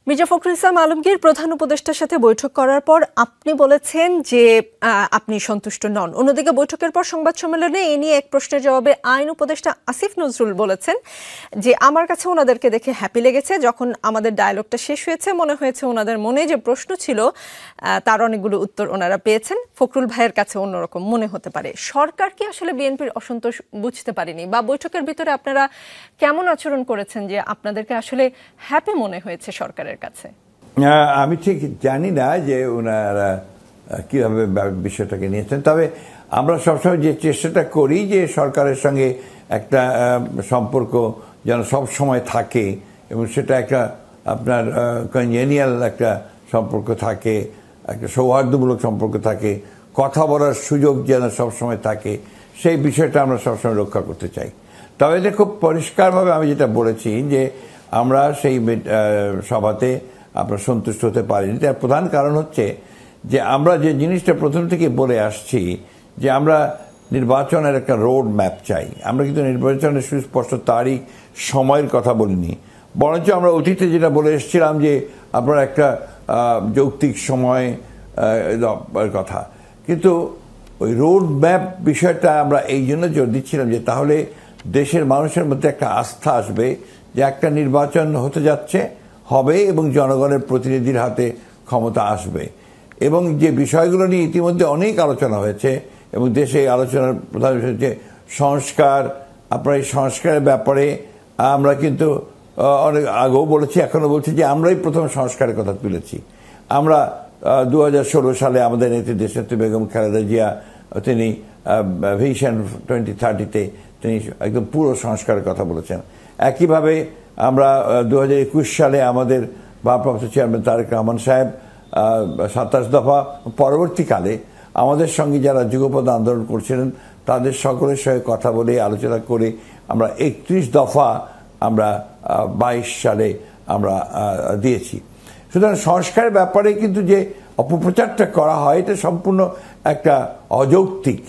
মির্জা ফখরুল ইসলাম আলমগীর প্রধান উপদেষ্টার সাথে বৈঠক করার পর আপনি বলেছেন যে আপনি সন্তুষ্ট নন। অন্যদিকে বৈঠকের পর সংবাদ সম্মেলনে এ নিয়ে এক প্রশ্নের জবাবে আইন উপদেষ্টা আসিফ নজরুল বলেছেন যে আমার কাছে ওনাদেরকে দেখে হ্যাপি লেগেছে। যখন আমাদের ডায়ালগটা শেষ হয়েছে মনে হয়েছে ওনাদের মনে যে প্রশ্ন ছিল তার অনেকগুলো উত্তর ওনারা পেয়েছেন। ফখরুল ভাইয়ের কাছে অন্যরকম মনে হতে পারে। সরকার কি আসলে বিএনপির অসন্তোষ বুঝতে পারেনি, বা বৈঠকের ভিতরে আপনারা কেমন আচরণ করেছেন যে আপনাদেরকে আসলে হ্যাপি মনে হয়েছে সরকারের কাছে? আমি ঠিক জানি না যে ওনারা কিভাবে বিষয়টাকে নিয়েছেন, তবে আমরা সবসময় যে চেষ্টাটা করি যে সরকারের সঙ্গে একটা সম্পর্ক যেন সব সময় থাকে এবং সেটা একটা আপনার কনজেনিয়াল একটা সম্পর্ক থাকে, একটা সৌহার্দ্যমূলক সম্পর্ক থাকে, কথা বলার সুযোগ যেন সবসময় থাকে, সেই বিষয়টা আমরা সবসময় রক্ষা করতে চাই। তবে এটা খুব পরিষ্কারভাবে আমি যেটা বলেছি যে আমরা সেই সভাতে আমরা সন্তুষ্ট হতে পারিনি। তার প্রধান কারণ হচ্ছে যে আমরা যে জিনিসটা প্রথম থেকে বলে আসছি যে আমরা নির্বাচনের একটা রোড ম্যাপ চাই। আমরা কিন্তু নির্বাচনের সুস্পষ্ট তারিখ সময়ের কথা বলিনি, বরঞ্চ আমরা অতীতে যেটা বলে এসেছিলাম যে আপনার একটা যৌক্তিক সময় কথা। কিন্তু ওই রোড ম্যাপ বিষয়টা আমরা এই জন্য জোর দিচ্ছিলাম যে তাহলে দেশের মানুষের মধ্যে একটা আস্থা আসবে যে একটা নির্বাচন হতে যাচ্ছে, হবে এবং জনগণের প্রতিনিধির হাতে ক্ষমতা আসবে। এবং যে বিষয়গুলো নিয়ে ইতিমধ্যে অনেক আলোচনা হয়েছে এবং দেশে আলোচনার প্রধান বিষয় হচ্ছে সংস্কার। আপনার এই সংস্কারের ব্যাপারে আমরা কিন্তু অনেক আগেও বলেছি, এখনও বলছি যে আমরাই প্রথম সংস্কারের কথা তুলেছি। আমরা 2016 সালে আমাদের নেত্রী দেশনেত্রী বেগম খালেদা জিয়া তিনি ভিশন 2030-তে তিনি একদম পুরো সংস্কারের কথা বলেছেন। একইভাবে আমরা 2021 সালে আমাদের ভারপ্রাপ্ত চেয়ারম্যান তারেক রহমান সাহেব 27 দফা, পরবর্তীকালে আমাদের সঙ্গে যারা যুগপৎ আন্দোলন করছিলেন তাদের সকলের সঙ্গে কথা বলে আলোচনা করে আমরা 31 দফা আমরা 22 সালে আমরা দিয়েছি। সুতরাং সংস্কারের ব্যাপারে কিন্তু যে অপপ্রচারটা করা হয় এটা সম্পূর্ণ একটা অযৌক্তিক।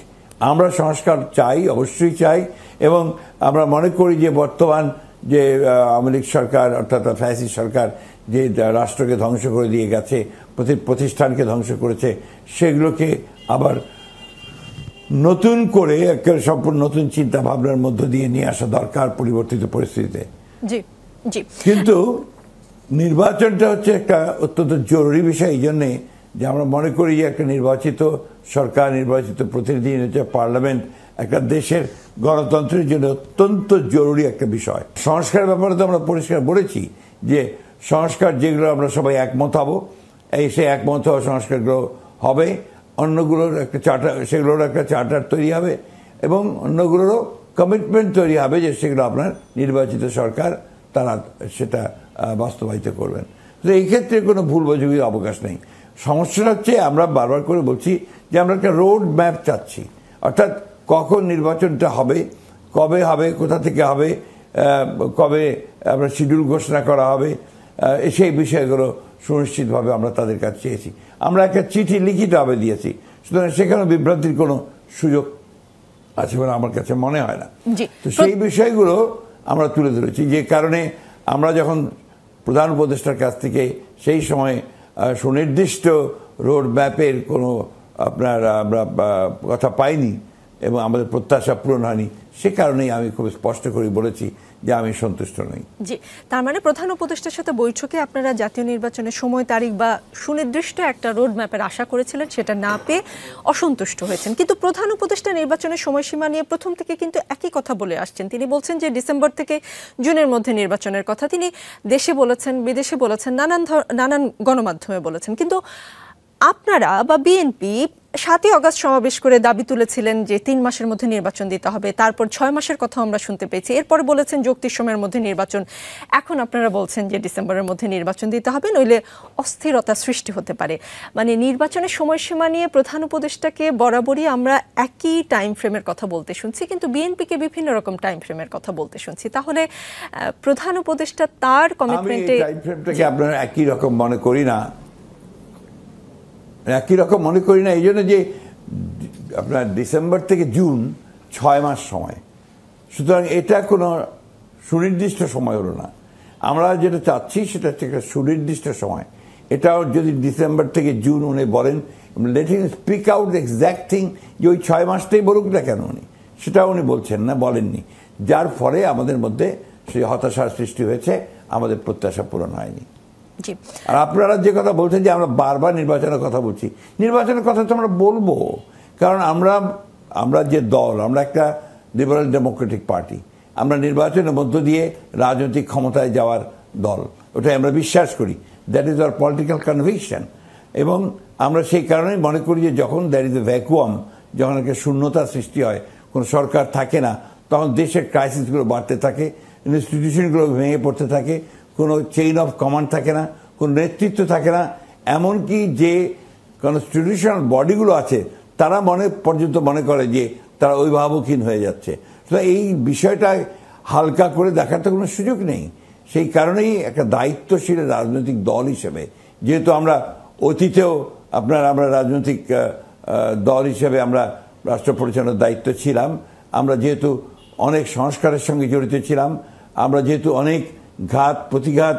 আমরা সংস্কার চাই, অবশ্যই চাই, এবং আমরা মনে করি যে বর্তমান যে আওয়ামী লীগ সরকার অর্থাৎ ফ্যাসিস্ট সরকার যে রাষ্ট্রকে ধ্বংস করে দিয়ে গেছে, প্রতিষ্ঠানকে ধ্বংস করেছে, সেগুলোকে আবার নতুন করে একটা সম্পূর্ণ নতুন চিন্তা ভাবনার মধ্য দিয়ে নিয়ে আসা দরকার পরিবর্তিত পরিস্থিতিতে। জি জি। কিন্তু নির্বাচনটা হচ্ছে একটা অত্যন্ত জরুরি বিষয় এই জন্যে যে আমরা মনে করি যে একটা নির্বাচিত সরকার, নির্বাচিত প্রতিনিধি, পার্লামেন্ট একটা দেশের গণতন্ত্রের জন্য অত্যন্ত জরুরি একটা বিষয়। সংস্কারের ব্যাপারে তো আমরা পরিষ্কার বলেছি যে সংস্কার যেগুলো আমরা সবাই একমত হব, সেই একমত হওয়া সংস্কারগুলো হবে, অন্যগুলোর একটা চার্টার, সেগুলোর একটা চার্টার তৈরি হবে এবং অন্যগুলোরও কমিটমেন্ট তৈরি হবে যে সেগুলো আপনার নির্বাচিত সরকার তারা সেটা বাস্তবায়িত করবেন। তো এই ক্ষেত্রে কোনো ভুল বোঝাবুঝির অবকাশ নেই। সমস্যাটা হচ্ছে আমরা বারবার করে বলছি যে আমরা একটা রোড ম্যাপ চাচ্ছি, অর্থাৎ কখন নির্বাচনটা হবে, কবে হবে, কোথা থেকে হবে, কবে আমরা শিডিউল ঘোষণা করা হবে, সেই বিষয়গুলো সুনিশ্চিতভাবে আমরা তাদের কাছে চেয়েছি। আমরা একটা চিঠি লিখিতভাবে দিয়েছি, সুতরাং সেখানে বিভ্রান্তির কোনো সুযোগ আছে বলে আমার কাছে মনে হয় না। তো সেই বিষয়গুলো আমরা তুলে ধরেছি, যে কারণে আমরা যখন প্রধান উপদেষ্টার কাছ থেকে সেই সময় সুনির্দিষ্ট রোড ম্যাপের কোনো আপনার আমরা কথা পাইনি এবং আমাদের প্রত্যাশা পূরণ হয়নি, সে কারণেই আমি খুব স্পষ্ট করে বলেছি যে আমি সন্তুষ্ট নই। জি, তার মানে প্রধান উপদেষ্টার সাথে বৈঠকে আপনারা জাতীয় নির্বাচনের সময় তারিখ বা সুনির্দিষ্ট একটা রোড ম্যাপের আশা করেছিলেন, সেটা না পেয়ে অসন্তুষ্ট হয়েছেন। কিন্তু প্রধান উপদেষ্টা নির্বাচনের সময়সীমা নিয়ে প্রথম থেকে কিন্তু একই কথা বলে আসছেন। তিনি বলছেন যে ডিসেম্বর থেকে জুনের মধ্যে নির্বাচনের কথা। তিনি দেশে বলেছেন, বিদেশে বলেছেন, নানান গণমাধ্যমে বলেছেন। কিন্তু আপনারা বা বিএনপি 7ই আগস্ট সমাবেশ করে দাবি তুলেছিলেন যে 3 মাসের মধ্যে নির্বাচন দিতে হবে, তারপর 6 মাসের কথা আমরা শুনতে পেয়েছি, এরপরে বলেছেন যৌক্তিক সময়ের মধ্যে নির্বাচন, এখন আপনারা বলছেন যে ডিসেম্বরের মধ্যে নির্বাচন দিতে হবে, নইলে অস্থিরতা সৃষ্টি হতে পারে। মানে নির্বাচনের সময়সীমা নিয়ে প্রধান উপদেষ্টাকে বরাবরই আমরা একই টাইম ফ্রেমের কথা বলতে শুনছি, কিন্তু বিএনপিকে বিভিন্ন রকম টাইম ফ্রেমের কথা বলতে শুনছি। তাহলে প্রধান উপদেষ্টা তার কমিটমেন্টে টাইম ফ্রেমটাকে আপনারা একই রকম মনে করি না, একই রকম মনে করি না এই জন্য যে আপনার ডিসেম্বর থেকে জুন 6 মাস সময়, সুতরাং এটা কোনো সুনির্দিষ্ট সময় হলো না। আমরা যেটা চাচ্ছি সেটা হচ্ছে একটা সুনির্দিষ্ট সময়। এটাও যদি ডিসেম্বর থেকে জুন উনি বলেন, let him speak out exact thing, যে ওই 6 মাসটাই বলুক না কেন উনি, সেটাও উনি বলছেন না, বলেননি, যার ফলে আমাদের মধ্যে সেই হতাশার সৃষ্টি হয়েছে, আমাদের প্রত্যাশা পূরণ হয়নি। আর আপনারা যে কথা বলছেন যে আমরা বারবার নির্বাচনের কথা বলছি, নির্বাচনের কথা তো আমরা বলবো, কারণ আমরা যে দল, আমরা একটা লিবারেল ডেমোক্রেটিক পার্টি, আমরা নির্বাচনের মধ্য দিয়ে রাজনৈতিক ক্ষমতায় যাওয়ার দল, ওটাই আমরা বিশ্বাস করি। That is our political conviction. এবং আমরা সেই কারণেই মনে করি যে যখন দ্যার ইজ এ ভ্যাকুয়াম, যখন একটা শূন্যতা সৃষ্টি হয়, কোনো সরকার থাকে না, তখন দেশের ক্রাইসিসগুলো বাড়তে থাকে, ইনস্টিটিউশনগুলো ভেঙে পড়তে থাকে, কোনো চেইন অফ কমান্ড থাকে না, কোনো নেতৃত্ব থাকে না, এমনকি যে কনস্টিটিউশনাল বডিগুলো আছে তারা পর্যন্ত মনে করে যে তারা অভিভাবকহীন হয়ে যাচ্ছে। তো এই বিষয়টা হালকা করে দেখার তো কোনো সুযোগ নেই। সেই কারণেই একটা দায়িত্বশীল রাজনৈতিক দল হিসেবে, যেহেতু আমরা অতীতেও আমরা রাজনৈতিক দল হিসেবে আমরা রাষ্ট্র পরিচালনার দায়িত্ব ছিলাম, আমরা যেহেতু অনেক সংস্কারের সঙ্গে জড়িত ছিলাম, আমরা যেহেতু অনেক ঘাত প্রতিঘাত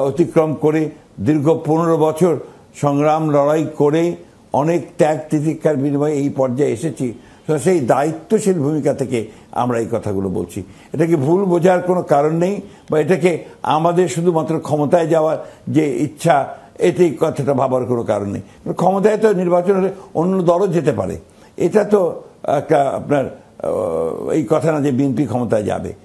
অতিক্রম করে দীর্ঘ 15 বছর সংগ্রাম লড়াই করে অনেক ত্যাগ তিতিক্ষার বিনিময়ে এই পর্যায়ে এসেছি, সেই দায়িত্বশীল ভূমিকা থেকে আমরা এই কথাগুলো বলছি। এটাকে ভুল বোঝার কোনো কারণ নেই, বা এটাকে আমাদের শুধুমাত্র ক্ষমতায় যাওয়ার যে ইচ্ছা, এতেই কথাটা ভাবার কোনো কারণ নেই। ক্ষমতায় তো নির্বাচন হলে অন্য দলও যেতে পারে, এটা তো একটা আপনার এই কথা না যে বিএনপি ক্ষমতায় যাবে।